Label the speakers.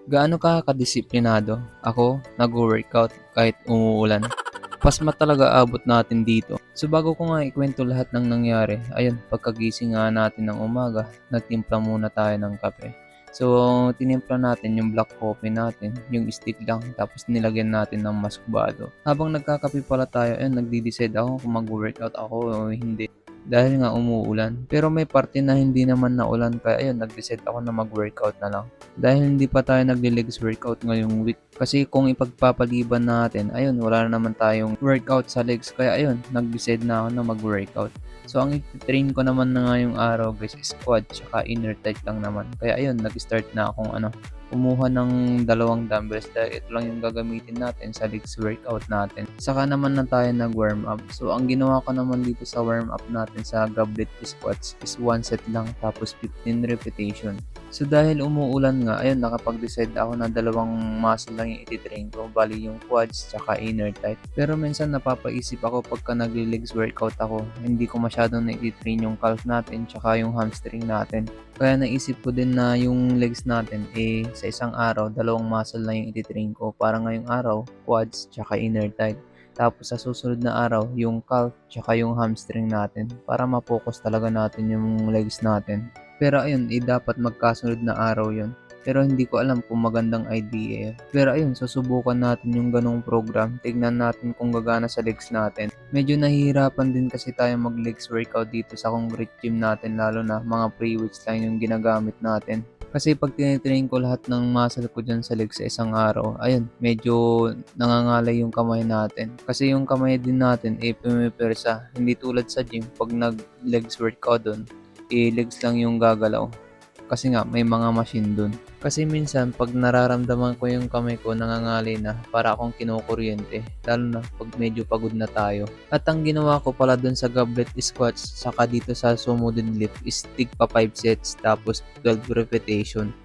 Speaker 1: Gaano ka kadisiplinado? Ako, nagwo-workout kahit umuulan. Pasma talaga abot natin dito. So bago ko nga ikwento lahat ng nangyari, ayun, pagkagising nga natin ng umaga, nagtimpla muna tayo ng kape. So tinimpla natin yung black coffee natin, yung stick lang, tapos nilagyan natin ng maskubado. Habang nagkakape pala tayo, ayun, nagde-decide ako kung mag-workout ako o hindi. Dahil nga umuulan. Pero may parte na hindi naman naulan kaya ayun, nag-decide ako na mag-workout na lang. Dahil hindi pa tayo nagle-legs workout ngayong week. Kasi kung ipagpapaliban natin, ayun, wala na naman tayong workout sa legs. Kaya ayun, nag-decide na ako na mag-workout. So ang i-train ko naman na ngayong araw guys is squat tsaka inner tight lang naman. Kaya ayun, nag-start na akong kumuha ng dalawang dumbbells dahil ito lang yung gagamitin natin sa legs workout natin. Saka naman na tayo nag-warm up. So ang ginawa ko naman dito sa warm up natin sa goblet squats is 1 set lang tapos 15 repetition. So dahil umuulan nga, ayun, nakapag-decide ako na dalawang muscle lang yung ititrain ko, bali yung quads tsaka inner thigh. Pero minsan napapaisip ako pagka nagli-legs workout ako, hindi ko masyadong na-train yung calf natin tsaka yung hamstring natin. Kaya naisip ko din na yung legs natin sa isang araw, dalawang muscle lang yung ititrain ko. Para ngayong araw, quads tsaka inner thigh. Tapos sa susunod na araw, yung calf tsaka yung hamstring natin para ma-focus talaga natin yung legs natin. Pero ayun, dapat magkasunod na araw yon. Pero hindi ko alam kung magandang idea yun. Pero ayun, susubukan natin yung ganong program. Tignan natin kung gagana sa legs natin. Medyo nahihirapan din kasi tayo mag-legs workout dito sa concrete gym natin, lalo na mga pre-weights lang yung ginagamit natin. Kasi pag tinitrain ko lahat ng muscle ko dyan sa legs sa isang araw, ayun, medyo nangangalay yung kamay natin. Kasi yung kamay din natin pumipersa. Hindi tulad sa gym, pag nag-legs workout doon, legs lang yung gagalaw. Kasi nga, may mga machine dun. Kasi minsan, pag nararamdaman ko yung kamay ko nangangalay na, para akong kinukuryente. Lalo na pag medyo pagod na tayo. At ang ginawa ko pala dun sa goblet squats, saka dito sa sumo deadlift, is stick pa 5 sets, tapos 12 repetition.